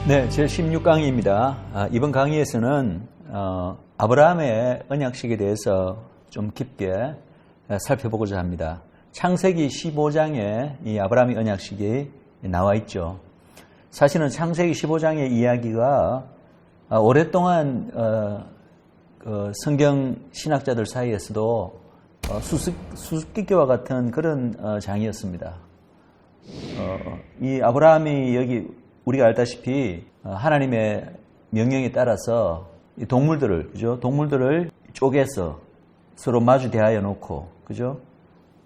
네, 제 16강의입니다. 이번 강의에서는 아브라함의 언약식에 대해서 좀 깊게 살펴보고자 합니다. 창세기 15장에 이 아브라함의 언약식이 나와 있죠. 사실은 창세기 15장의 이야기가 오랫동안 성경 신학자들 사이에서도 수수께끼와 같은 그런 장이었습니다. 이 아브라함이 여기 우리가 알다시피 하나님의 명령에 따라서 동물들을 쪼개서 서로 마주 대하여 놓고, 그죠?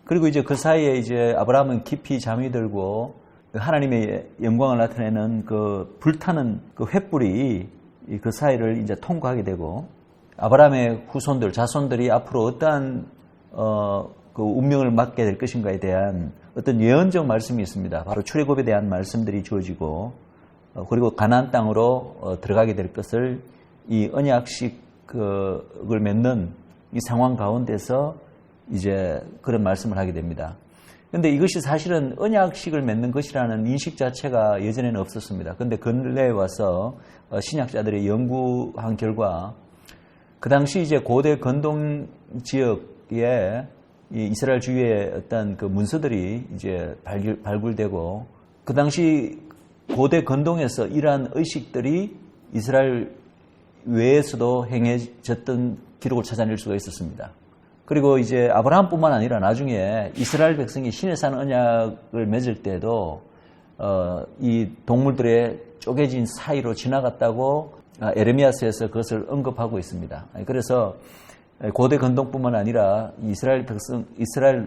그리고 이제 그 사이에 이제 아브라함은 깊이 잠이 들고 하나님의 영광을 나타내는 그 불타는 그 횃불이 그 사이를 이제 통과하게 되고, 아브라함의 자손들이 앞으로 어떠한 그 운명을 맡게 될 것인가에 대한 어떤 예언적 말씀이 있습니다. 바로 출애굽에 대한 말씀들이 주어지고, 그리고 가나안 땅으로 들어가게 될 것을 이 언약식을 맺는 이 상황 가운데서 이제 그런 말씀을 하게 됩니다. 그런데 이것이 사실은 언약식을 맺는 것이라는 인식 자체가 예전에는 없었습니다. 그런데 근래에 와서 신학자들이 연구한 결과 그 당시 이제 고대 건동 지역에 이 이스라엘 주위에 어떤 그 문서들이 이제 발굴되고, 그 당시 고대 건동에서 이러한 의식들이 이스라엘 외에서도 행해졌던 기록을 찾아낼 수가 있었습니다. 그리고 이제 아브라함뿐만 아니라 나중에 이스라엘 백성이 신의 산 언약을 맺을 때도 이 동물들의 쪼개진 사이로 지나갔다고 에레미야서에서 그것을 언급하고 있습니다. 그래서 고대 건동뿐만 아니라 이스라엘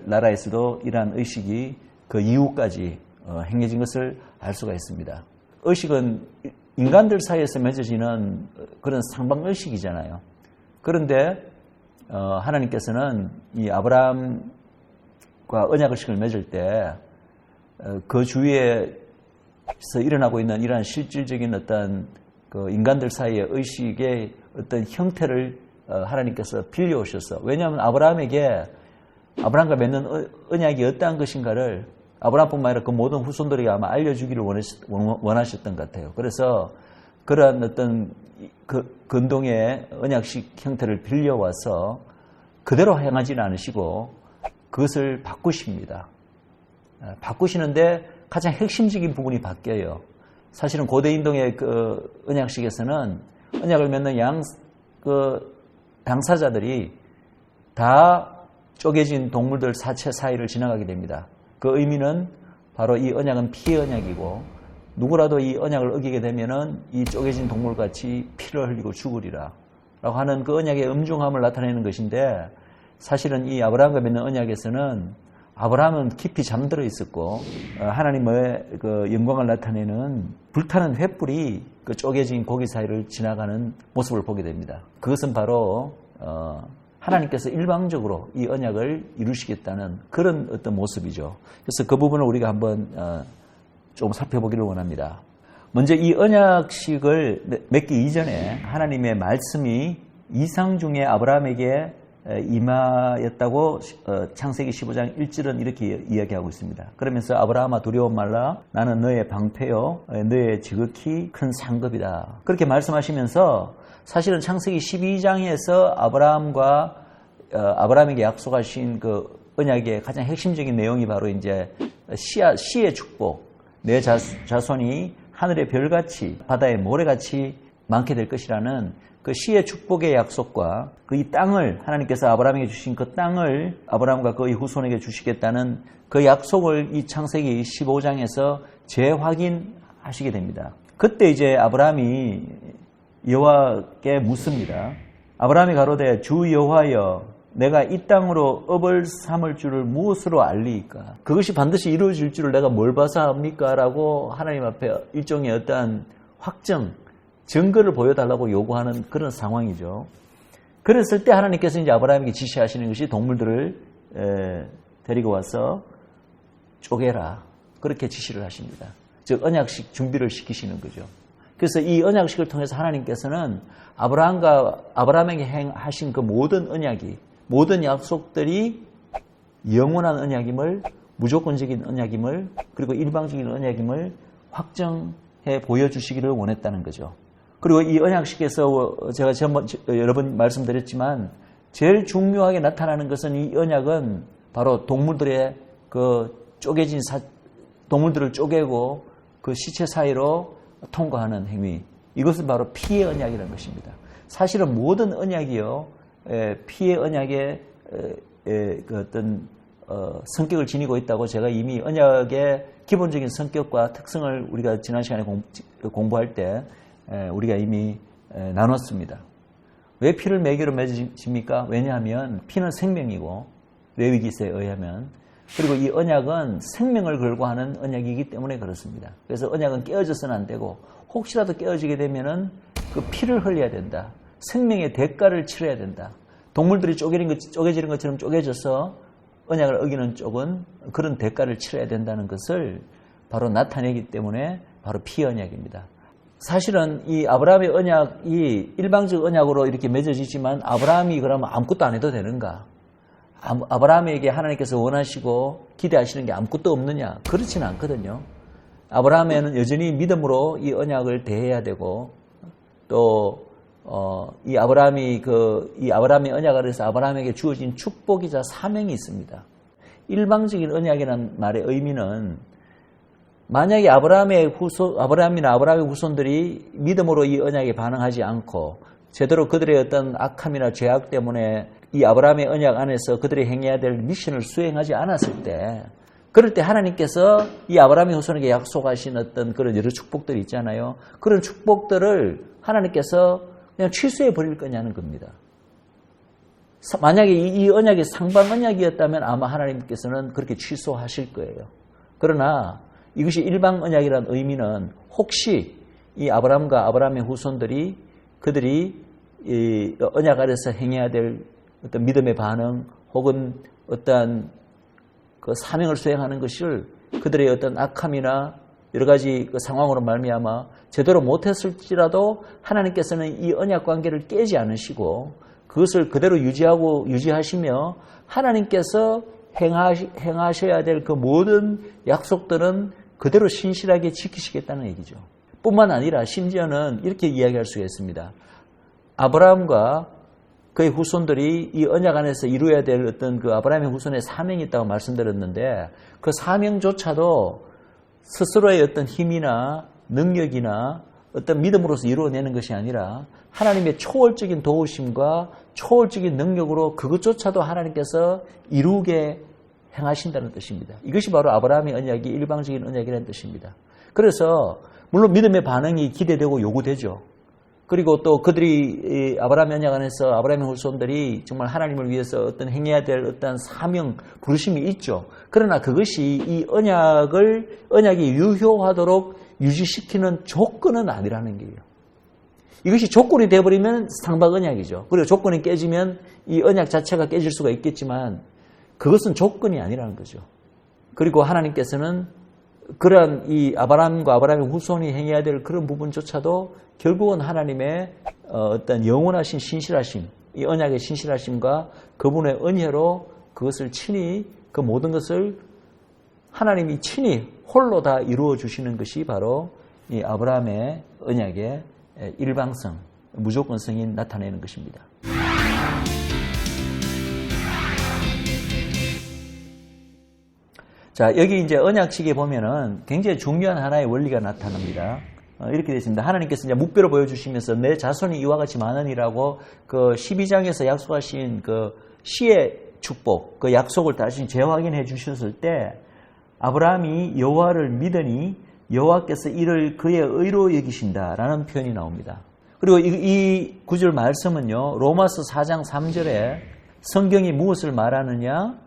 나라에서도 이러한 의식이 그 이후까지 행해진 것을 알 수가 있습니다. 의식은 인간들 사이에서 맺어지는 그런 상방의식이잖아요. 그런데 하나님께서는 이 아브라함과 언약의식을 맺을 때 그 주위에서 일어나고 있는 이러한 실질적인 어떤 그 인간들 사이의 의식의 어떤 형태를 하나님께서 빌려오셔서, 왜냐하면 아브라함과 맺는 언약이 어떠한 것인가를 아브라함뿐만 아니라 그 모든 후손들에게 아마 알려주기를 원하셨던 것 같아요. 그래서 그러한 어떤 그 건동의 언약식 형태를 빌려와서 그대로 행하지는 않으시고 그것을 바꾸십니다. 바꾸시는데 가장 핵심적인 부분이 바뀌어요. 사실은 고대 인동의 그 언약식에서는 언약을 맺는 당사자들이 다 쪼개진 동물들 사체 사이를 지나가게 됩니다. 그 의미는 바로 이 언약은 피의 언약이고, 누구라도 이 언약을 어기게 되면은 이 쪼개진 동물같이 피를 흘리고 죽으리라 라고 하는 그 언약의 엄중함을 나타내는 것인데, 사실은 이 아브라함과 맺는 언약에서는 아브라함은 깊이 잠들어 있었고 하나님의 그 영광을 나타내는 불타는 횃불이 그 쪼개진 고기 사이를 지나가는 모습을 보게 됩니다. 그것은 바로 하나님께서 일방적으로 이 언약을 이루시겠다는 그런 어떤 모습이죠. 그래서 그 부분을 우리가 한번 좀 살펴보기를 원합니다. 먼저 이 언약식을 맺기 이전에 하나님의 말씀이 이상 중에 아브라함에게 임하였다고 창세기 15장 1절은 이렇게 이야기하고 있습니다. 그러면서 아브라함아 두려움 말라, 나는 너의 방패요 너의 지극히 큰 상급이다, 그렇게 말씀하시면서 사실은 창세기 12장에서 아브라함에게 약속하신 그 언약의 가장 핵심적인 내용이 바로 이제 씨의 축복, 내 자손이 하늘의 별같이 바다의 모래같이 많게 될 것이라는 그 씨의 축복의 약속과 그 이 땅을, 하나님께서 아브라함에게 주신 그 땅을 아브라함과 그의 후손에게 주시겠다는 그 약속을 이 창세기 15장에서 재확인하시게 됩니다. 그때 이제 아브라함이 여호와께 묻습니다. 아브라함이 가로되 주 여호와여, 내가 이 땅으로 업을 삼을 줄을 무엇으로 알리이까? 그것이 반드시 이루어질 줄을 내가 뭘 봐서 합니까? 라고 하나님 앞에 일종의 어떠한 증거를 보여달라고 요구하는 그런 상황이죠. 그랬을 때 하나님께서 이제 아브라함에게 지시하시는 것이 동물들을 데리고 와서 쪼개라, 그렇게 지시를 하십니다. 즉 언약식 준비를 시키시는 거죠. 그래서 이 언약식을 통해서 하나님께서는 아브라함에게 하신 그 모든 언약이, 모든 약속들이 영원한 언약임을, 무조건적인 언약임을, 그리고 일방적인 언약임을 확정하시는 보여주시기를 원했다는 거죠. 그리고 이 언약식에서 제가 여러 번 말씀드렸지만 제일 중요하게 나타나는 것은 이 언약은 바로 동물들의 쪼개진 동물들을 쪼개고 그 시체 사이로 통과하는 행위. 이것은 바로 피의 언약이라는 것입니다. 사실은 모든 언약이요, 피의 언약의 어떤 성격을 지니고 있다고 제가 이미 언약의 기본적인 성격과 특성을 우리가 지난 시간에 공부할 때 우리가 이미 나눴습니다. 왜 피를 매개로 맺으십니까? 왜냐하면 피는 생명이고 레위기서에 의하면, 그리고 이 언약은 생명을 걸고 하는 언약이기 때문에 그렇습니다. 그래서 언약은 깨어져서는 안 되고 혹시라도 깨어지게 되면은 그 피를 흘려야 된다. 생명의 대가를 치러야 된다. 동물들이 쪼개지는 것처럼 쪼개져서 언약을 어기는 쪽은 그런 대가를 치러야 된다는 것을 바로 나타내기 때문에 바로 피 언약입니다. 사실은 이 아브라함의 언약이 일방적 언약으로 이렇게 맺어지지만 아브라함이 그러면 아무것도 안 해도 되는가? 아브라함에게 하나님께서 원하시고 기대하시는 게 아무것도 없느냐? 그렇지는 않거든요. 아브라함에는 여전히 믿음으로 이 언약을 대해야 되고, 또 이 아브라함의 언약 아래서 아브라함에게 주어진 축복이자 사명이 있습니다. 일방적인 언약이라는 말의 의미는 만약에 아브라함이나 아브라함의 후손들이 믿음으로 이 언약에 반응하지 않고 제대로 그들의 어떤 악함이나 죄악 때문에 이 아브라함의 언약 안에서 그들이 행해야 될 미션을 수행하지 않았을 때, 그럴 때 하나님께서 이 아브라함의 후손에게 약속하신 어떤 그런 여러 축복들이 있잖아요. 그런 축복들을 하나님께서 그냥 취소해 버릴 거냐는 겁니다. 만약에 이 언약이 상방 언약이었다면 아마 하나님께서는 그렇게 취소하실 거예요. 그러나 이것이 일방 언약이라는 의미는 혹시 이 아브라함과 아브라함의 후손들이 그들이 이 언약 아래서 행해야 될 어떤 믿음의 반응 혹은 어떤 그 사명을 수행하는 것을 그들의 어떤 악함이나 여러 가지 그 상황으로 말미암아 제대로 못했을지라도 하나님께서는 이 언약 관계를 깨지 않으시고 그것을 그대로 유지하시며 하나님께서 행하셔야 될 그 모든 약속들은 그대로 신실하게 지키시겠다는 얘기죠. 뿐만 아니라 심지어는 이렇게 이야기할 수가 있습니다. 아브라함과 그의 후손들이 이 언약 안에서 이루어야 될 어떤 그 아브라함의 후손의 사명이 있다고 말씀드렸는데 그 사명조차도 스스로의 어떤 힘이나 능력이나 어떤 믿음으로서 이루어내는 것이 아니라 하나님의 초월적인 도우심과 초월적인 능력으로 그것조차도 하나님께서 이루게 행하신다는 뜻입니다. 이것이 바로 아브라함의 언약이 일방적인 언약이라는 뜻입니다. 그래서 물론 믿음의 반응이 기대되고 요구되죠. 그리고 또 그들이 아브라함의 언약 안에서 아브라함의 후손들이 정말 하나님을 위해서 어떤 행해야 될 어떤 사명, 부르심이 있죠. 그러나 그것이 이 언약이 유효하도록 유지시키는 조건은 아니라는 거예요. 이것이 조건이 되어버리면 상박 언약이죠. 그리고 조건이 깨지면 이 언약 자체가 깨질 수가 있겠지만 그것은 조건이 아니라는 거죠. 그리고 하나님께서는 그러한 이 아브라함과 아브라함의 후손이 행해야 될 그런 부분조차도 결국은 하나님의 어떤 영원하신 신실하심, 이 언약의 신실하심과 그분의 은혜로 그것을 친히 그 모든 것을 하나님이 친히 홀로 다 이루어 주시는 것이 바로 이 아브라함의 언약의 일방성, 무조건성이 나타내는 것입니다. 자, 여기 이제 언약식에 보면은 굉장히 중요한 하나의 원리가 나타납니다. 이렇게 되어 있습니다. 하나님께서 이제 묵표를 보여주시면서 내 자손이 이와 같이 많으니라고 그 12장에서 약속하신 그 시의 축복, 그 약속을 다시 재확인해 주셨을 때 아브라함이 여호와를 믿으니 여호와께서 이를 그의 의로 여기신다라는 표현이 나옵니다. 그리고 이 구절 말씀은요, 로마서 4장 3절에 성경이 무엇을 말하느냐?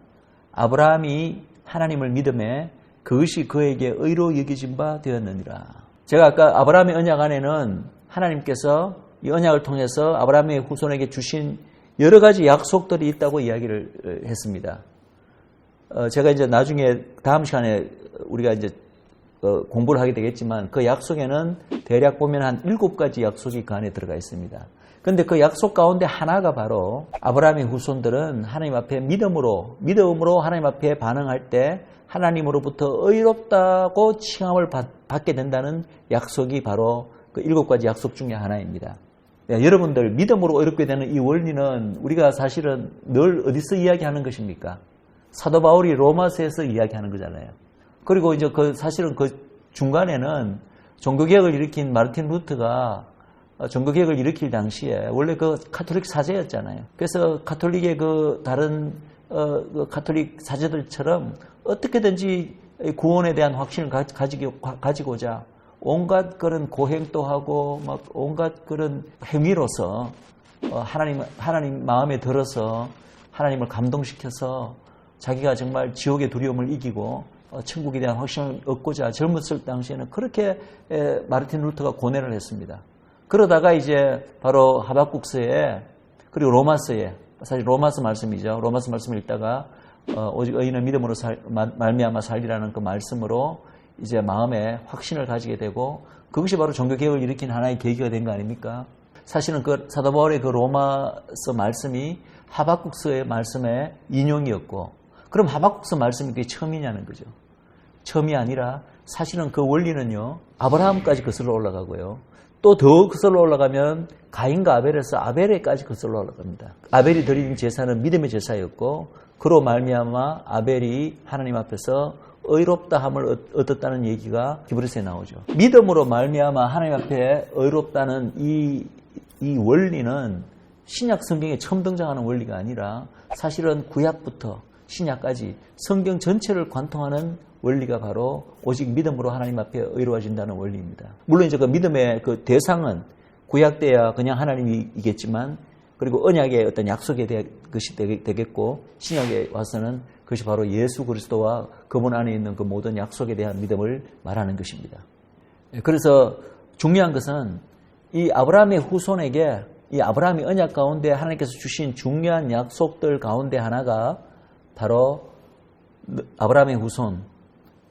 아브라함이 하나님을 믿음에 그것이 그에게 의로 여겨진 바 되었느니라. 제가 아까 아브라함의 언약 안에는 하나님께서 이 언약을 통해서 아브라함의 후손에게 주신 여러 가지 약속들이 있다고 이야기를 했습니다. 제가 이제 나중에 다음 시간에 우리가 이제 공부를 하게 되겠지만 그 약속에는 대략 보면 한 7가지 약속이 그 안에 들어가 있습니다. 그런데 그 약속 가운데 하나가 바로 아브라함의 후손들은 하나님 앞에 믿음으로 하나님 앞에 반응할 때 하나님으로부터 의롭다고 칭함을 받게 된다는 약속이 바로 그 7가지 약속 중에 하나입니다. 네, 여러분들 믿음으로 의롭게 되는 이 원리는 우리가 사실은 늘 어디서 이야기하는 것입니까? 사도 바울이 로마서에서 이야기하는 거잖아요. 그리고 이제 사실은 그 중간에는 종교개혁을 일으킨 마르틴 루터가 종교개혁을 일으킬 당시에 원래 그 카톨릭 사제였잖아요. 그래서 카톨릭의 그 다른 카톨릭 사제들처럼 어떻게든지 구원에 대한 확신을 가지고자 온갖 그런 고행도 하고 막 온갖 그런 행위로서 하나님 마음에 들어서 하나님을 감동시켜서 자기가 정말 지옥의 두려움을 이기고 천국에 대한 확신을 얻고자 젊었을 당시에는 그렇게 마르틴 루터가 고뇌를 했습니다. 그러다가 이제 바로 하박국서에 그리고 로마서에 사실 로마서 말씀이죠. 로마서 말씀을 읽다가 오직 의인은 믿음으로 말미암아 살리라는 그 말씀으로 이제 마음에 확신을 가지게 되고 그것이 바로 종교개혁을 일으킨 하나의 계기가 된 거 아닙니까? 사실은 그 사도 바울의 그 로마서 말씀이 하박국서의 말씀의 인용이었고 그럼 하박국서 말씀이 그게 처음이냐는 거죠. 처음이 아니라 사실은 그 원리는요. 아브라함까지 거슬러 올라가고요. 또 더 거슬러 올라가면 가인과 아벨에서 아벨에까지 거슬러 올라갑니다. 아벨이 드린 제사는 믿음의 제사였고 그로 말미암아 아벨이 하나님 앞에서 의롭다함을 얻었다는 얘기가 히브리서에 나오죠. 믿음으로 말미암아 하나님 앞에 의롭다는 이 원리는 신약 성경에 처음 등장하는 원리가 아니라 사실은 구약부터 신약까지 성경 전체를 관통하는 원리가 바로 오직 믿음으로 하나님 앞에 의로워진다는 원리입니다. 물론 이제 그 믿음의 그 대상은 구약 때야 그냥 하나님이겠지만 그리고 언약의 어떤 약속에 대한 것이 되겠고 신약에 와서는 그것이 바로 예수 그리스도와 그분 안에 있는 그 모든 약속에 대한 믿음을 말하는 것입니다. 그래서 중요한 것은 이 아브라함의 후손에게 이 아브라함의 언약 가운데 하나님께서 주신 중요한 약속들 가운데 하나가 바로 아브라함의 후손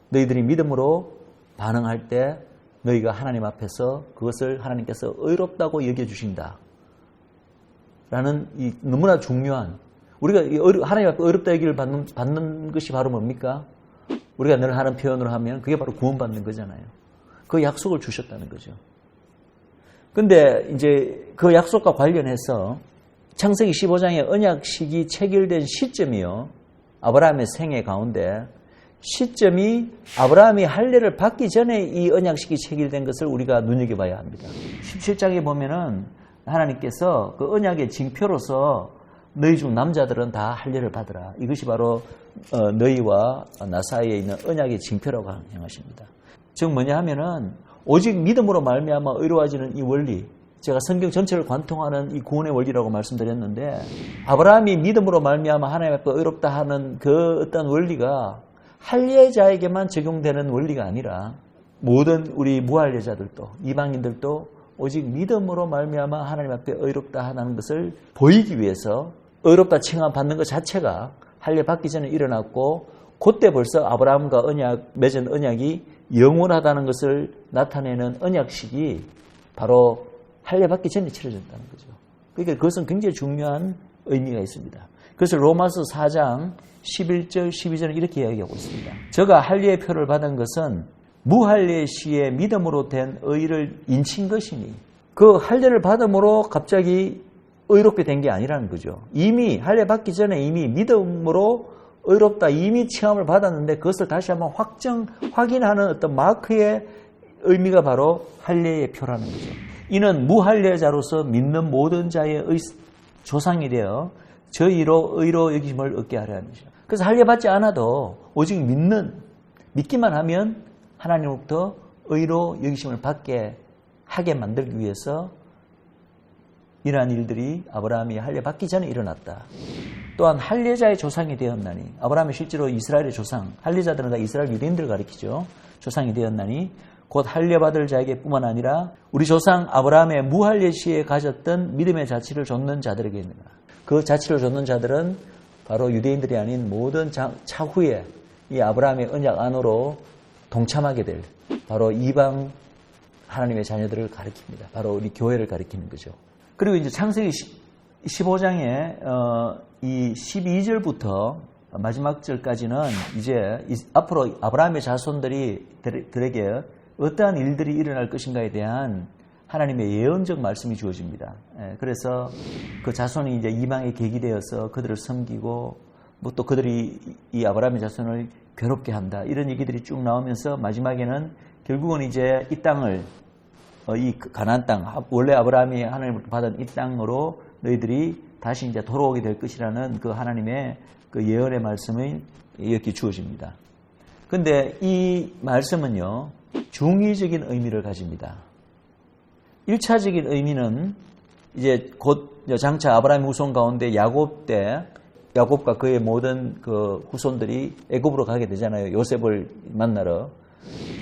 너희들이 믿음으로 반응할 때 너희가 하나님 앞에서 그것을 하나님께서 의롭다고 여겨주신다 라는 이 너무나 중요한 우리가 하나님 앞에 의롭다 얘기를 받는 것이 바로 뭡니까? 우리가 늘 하는 표현으로 하면 그게 바로 구원받는 거잖아요. 그 약속을 주셨다는 거죠. 근데 이제 그 약속과 관련해서 창세기 15장의 언약식이 체결된 시점이요. 아브라함의 생애 가운데 시점이 아브라함이 할례를 받기 전에 이 언약식이 체결된 것을 우리가 눈여겨봐야 합니다. 17장에 보면은 하나님께서 그 언약의 징표로서 너희 중 남자들은 다 할례를 받으라. 이것이 바로 너희와 나 사이에 있는 언약의 징표라고 향하십니다. 즉 뭐냐 하면은 오직 믿음으로 말미암아 의로워지는 이 원리, 제가 성경 전체를 관통하는 이 구원의 원리라고 말씀드렸는데 아브라함이 믿음으로 말미암아 하나님 앞에 의롭다 하는 그 어떤 원리가 할례자에게만 적용되는 원리가 아니라 모든 우리 무할례자들도 이방인들도 오직 믿음으로 말미암아 하나님 앞에 의롭다 하는 것을 보이기 위해서 의롭다 칭함 받는 것 자체가 할례 받기 전에 일어났고 그때 벌써 아브라함과 맺은 언약이 영원하다는 것을 나타내는 언약식이 바로 할례 받기 전에 치러졌다는 거죠. 그러니까 그것은 굉장히 중요한 의미가 있습니다. 그래서 로마서 4장 11절 12절은 이렇게 이야기하고 있습니다. 저가 할례의 표를 받은 것은 무할례 시에 믿음으로 된 의를 인친 것이니 그 할례를 받음으로 갑자기 의롭게 된 게 아니라는 거죠. 이미 할례 받기 전에 이미 믿음으로 의롭다 이미 칭함을 받았는데 그것을 다시 한번 확인하는 어떤 마크의 의미가 바로 할례의 표라는 거죠. 이는 무할례자로서 믿는 모든 자의 조상이 되어 저희로 의로 여기심을 얻게 하려 하는 것이죠. 그래서 할례 받지 않아도 오직 믿기만 하면 하나님으로부터 의로 여기심을 받게 하게 만들기 위해서 이러한 일들이 아브라함이 할례 받기 전에 일어났다. 또한 할례자의 조상이 되었나니 아브라함이 실제로 이스라엘의 조상, 할례자들은 다 이스라엘 유대인들을 가리키죠. 조상이 되었나니 곧 할례 받을 자에게 뿐만 아니라 우리 조상 아브라함의 무할례 시에 가졌던 믿음의 자취를 좇는 자들에게 있는가. 그 자취를 좇는 자들은 바로 유대인들이 아닌 모든 차후에 이 아브라함의 언약 안으로 동참하게 될 바로 이방 하나님의 자녀들을 가리킵니다. 바로 우리 교회를 가리키는 거죠. 그리고 이제 창세기 15장에 이 12절부터 마지막 절까지는 이제 앞으로 아브라함의 자손들에게 어떠한 일들이 일어날 것인가에 대한 하나님의 예언적 말씀이 주어집니다. 그래서 그 자손이 이제 이방에 계기되어서 그들을 섬기고 뭐 또 그들이 이 아브라함의 자손을 괴롭게 한다. 이런 얘기들이 쭉 나오면서 마지막에는 결국은 이제 이 땅을 이 가나안 땅, 원래 아브라함이 하나님으로부터 받은 이 땅으로 너희들이 다시 이제 돌아오게 될 것이라는 그 하나님의 그 예언의 말씀이 이렇게 주어집니다. 근데 이 말씀은요, 중의적인 의미를 가집니다. 1차적인 의미는 이제 곧 장차 아브라함의 후손 가운데 야곱과 그의 모든 그 후손들이 애굽으로 가게 되잖아요. 요셉을 만나러.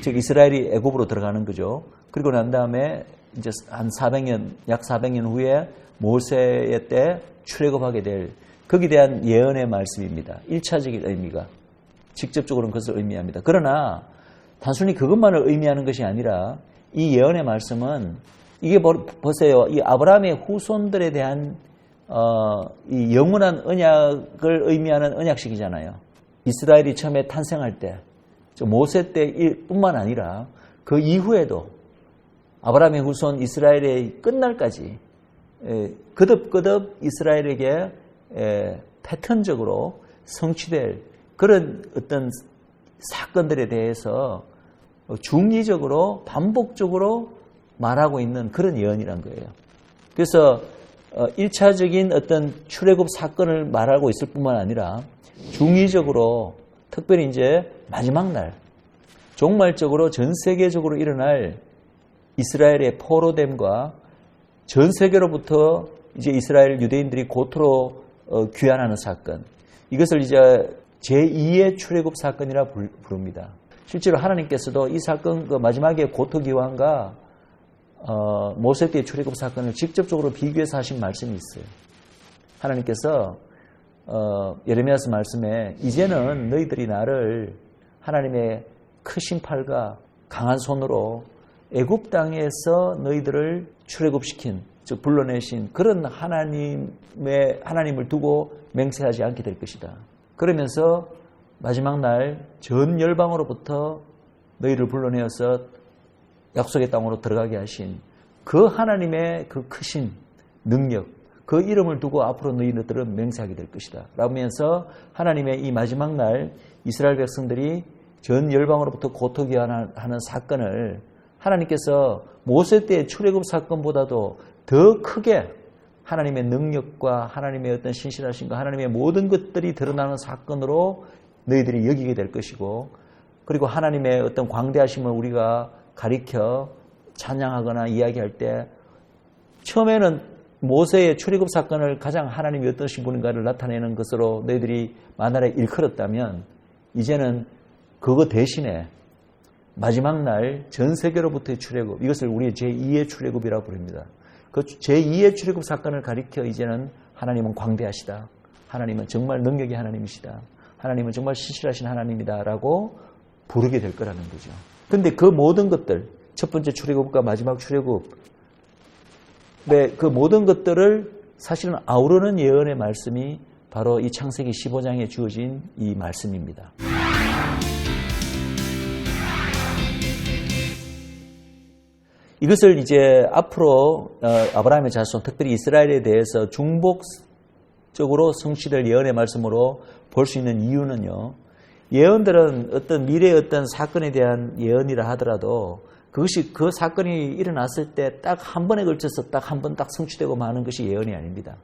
즉 이스라엘이 애굽으로 들어가는 거죠. 그리고 난 다음에 이제 한 400년, 약 400년 후에 모세의 때 출애굽하게 될 거기에 대한 예언의 말씀입니다. 1차적인 의미가. 직접적으로는 그것을 의미합니다. 그러나 단순히 그것만을 의미하는 것이 아니라 이 예언의 말씀은 이게 보세요. 이 아브라함의 후손들에 대한 이 영원한 언약을 의미하는 언약식이잖아요. 이스라엘이 처음에 탄생할 때, 모세 때뿐만 아니라 그 이후에도 아브라함의 후손 이스라엘의 끝날까지 거듭거듭 이스라엘에게 패턴적으로 성취될 그런 어떤 사건들에 대해서 중의적으로 반복적으로 말하고 있는 그런 예언이란 거예요. 그래서 1차적인 어떤 출애굽 사건을 말하고 있을 뿐만 아니라 중의적으로 특별히 이제 마지막 날 종말적으로 전 세계적으로 일어날 이스라엘의 포로됨과 전 세계로부터 이제 이스라엘 유대인들이 고토로 귀환하는 사건, 이것을 이제 제2의 출애굽 사건이라 부릅니다. 실제로 하나님께서도 이 사건 그 마지막에 고토 귀환과 모세 때의 출애굽 사건을 직접적으로 비교해서 하신 말씀이 있어요. 하나님께서 예레미야서 말씀에 이제는 너희들이 나를 하나님의 크신 팔과 강한 손으로 애굽 땅에서 너희들을 출애굽시킨, 즉 불러내신 그런 하나님을 두고 맹세하지 않게 될 것이다. 그러면서 마지막 날 전 열방으로부터 너희를 불러내어서 약속의 땅으로 들어가게 하신 그 하나님의 그 크신 능력, 그 이름을 두고 앞으로 너희들은 맹세하게 될 것이다. 라면서 하나님의 이 마지막 날 이스라엘 백성들이 전 열방으로부터 고토귀환하는 사건을 하나님께서 모세 때의 출애굽 사건보다도 더 크게 하나님의 능력과 하나님의 어떤 신실하심과 하나님의 모든 것들이 드러나는 사건으로 너희들이 여기게 될 것이고, 그리고 하나님의 어떤 광대하심을 우리가 가리켜 찬양하거나 이야기할 때 처음에는 모세의 출애굽 사건을 가장 하나님이 어떠신 분인가를 나타내는 것으로 너희들이 만날에 일컬었다면, 이제는 그거 대신에 마지막 날 전 세계로부터의 출애굽, 이것을 우리 제2의 출애굽이라고 부릅니다. 그 제2의 출애굽 사건을 가리켜 이제는 하나님은 광대하시다, 하나님은 정말 능력의 하나님이시다, 하나님은 정말 신실하신 하나님이다라고 부르게 될 거라는 거죠. 그런데 그 모든 것들, 첫 번째 출애굽과 마지막 출애굽, 그 모든 것들을 사실은 아우르는 예언의 말씀이 바로 이 창세기 15장에 주어진 이 말씀입니다. 이것을 이제 앞으로 아브라함의 자손, 특별히 이스라엘에 대해서 중복적으로 성취될 예언의 말씀으로 볼 수 있는 이유는요, 예언들은 어떤 미래의 어떤 사건에 대한 예언이라 하더라도 그것이 그 사건이 일어났을 때 딱 한 번에 걸쳐서 딱 한 번 딱 성취되고 마는 것이 예언이 아닙니다.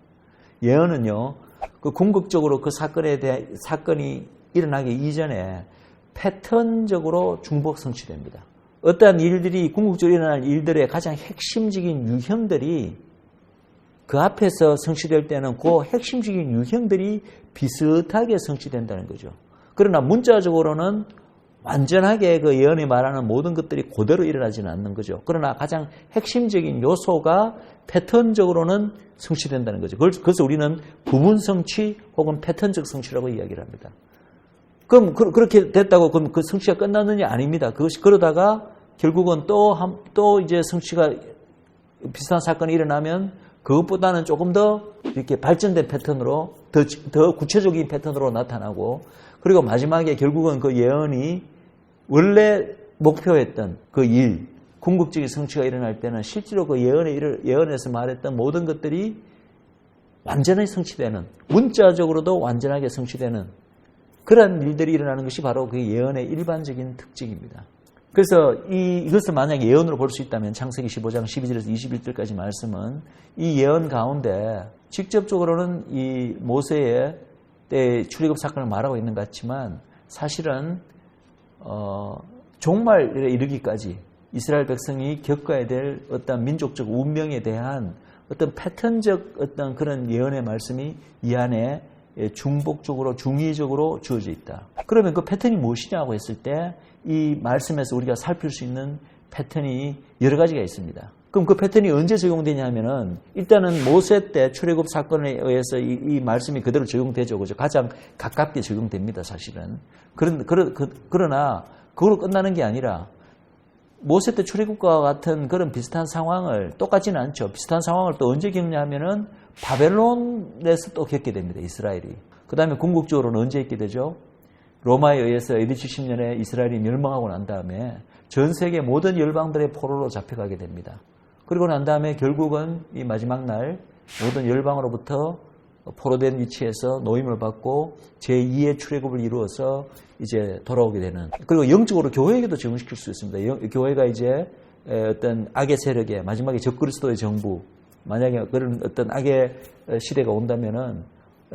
예언은요, 그 궁극적으로 그 사건이 일어나기 이전에 패턴적으로 중복 성취됩니다. 어떠한 일들이 궁극적으로 일어날 일들의 가장 핵심적인 유형들이 그 앞에서 성취될 때는 그 핵심적인 유형들이 비슷하게 성취된다는 거죠. 그러나 문자적으로는 완전하게 그 예언이 말하는 모든 것들이 그대로 일어나지는 않는 거죠. 그러나 가장 핵심적인 요소가 패턴적으로는 성취된다는 거죠. 그래서 우리는 부분 성취 혹은 패턴적 성취라고 이야기를 합니다. 그럼 그렇게 됐다고 그럼 그 성취가 끝났느냐? 아닙니다. 그것이 그러다가 결국은 또 이제 성취가 비슷한 사건이 일어나면 그것보다는 조금 더 이렇게 발전된 패턴으로 더 구체적인 패턴으로 나타나고 그리고 마지막에 결국은 그 예언이 원래 목표했던 그 일, 궁극적인 성취가 일어날 때는 실제로 그 예언에서 말했던 모든 것들이 완전히 성취되는, 문자적으로도 완전하게 성취되는 그런 일들이 일어나는 것이 바로 그 예언의 일반적인 특징입니다. 그래서 이것을 만약에 예언으로 볼 수 있다면 창세기 15장 12절에서 21절까지 말씀은 이 예언 가운데 직접적으로는 이 모세의 때 출애굽 사건을 말하고 있는 것 같지만 사실은 종말에 이르기까지 이스라엘 백성이 겪어야 될 어떤 민족적 운명에 대한 어떤 패턴적 어떤 그런 예언의 말씀이 이 안에 중복적으로 중의적으로 주어져 있다. 그러면 그 패턴이 무엇이냐고 했을 때 이 말씀에서 우리가 살필 수 있는 패턴이 여러 가지가 있습니다. 그럼 그 패턴이 언제 적용되냐 하면은 일단은 모세 때 출애굽 사건에 의해서 이 말씀이 그대로 적용되죠. 그죠? 가장 가깝게 적용됩니다, 사실은. 그러나 그걸로 끝나는 게 아니라 모세 때 출애굽과 같은 그런 비슷한 상황을 똑같지는 않죠. 비슷한 상황을 또 언제 겪냐 하면은 바벨론에서 또 겪게 됩니다, 이스라엘이. 그 다음에 궁극적으로는 언제 있게 되죠? 로마에 의해서 AD 70년에 이스라엘이 멸망하고 난 다음에 전 세계 모든 열방들의 포로로 잡혀가게 됩니다. 그리고 난 다음에 결국은 이 마지막 날 모든 열방으로부터 포로된 위치에서 노임을 받고 제2의 출애굽을 이루어서 이제 돌아오게 되는. 그리고 영적으로 교회에게도 적용시킬 수 있습니다. 교회가 이제 어떤 악의 세력에 마지막에 적그리스도의 정부, 만약에 그런 어떤 악의 시대가 온다면은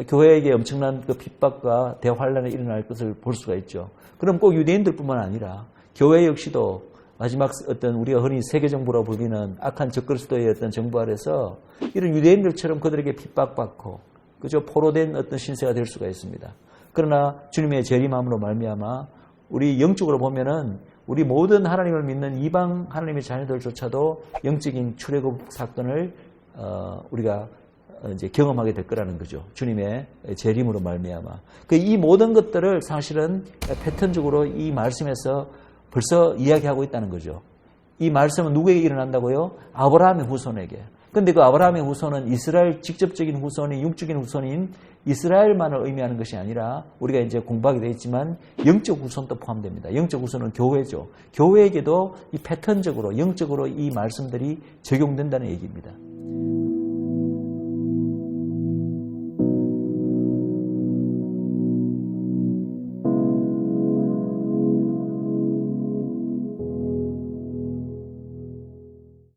교회에게 엄청난 그 핍박과 대환란이 일어날 것을 볼 수가 있죠. 그럼 꼭 유대인들뿐만 아니라 교회 역시도 마지막 어떤 우리가 흔히 세계 정부라고 부르는 악한 적그리스도의 어떤 정부 아래서 이런 유대인들처럼 그들에게 핍박받고 그저 포로된 어떤 신세가 될 수가 있습니다. 그러나 주님의 재림함으로 말미암아 우리 영적으로 보면은 우리 모든 하나님을 믿는 이방 하나님의 자녀들조차도 영적인 출애굽 사건을 우리가 이제 경험하게 될 거라는 거죠. 주님의 재림으로 말미암아. 이 모든 것들을 사실은 패턴적으로 이 말씀에서 벌써 이야기하고 있다는 거죠. 이 말씀은 누구에게 일어난다고요? 아브라함의 후손에게. 그런데 그 아브라함의 후손은 이스라엘 직접적인 후손인 육적인 후손인 이스라엘만을 의미하는 것이 아니라 우리가 이제 공부하게 되어 있지만 영적 후손도 포함됩니다. 영적 후손은 교회죠. 교회에게도 이 패턴적으로 영적으로 이 말씀들이 적용된다는 얘기입니다.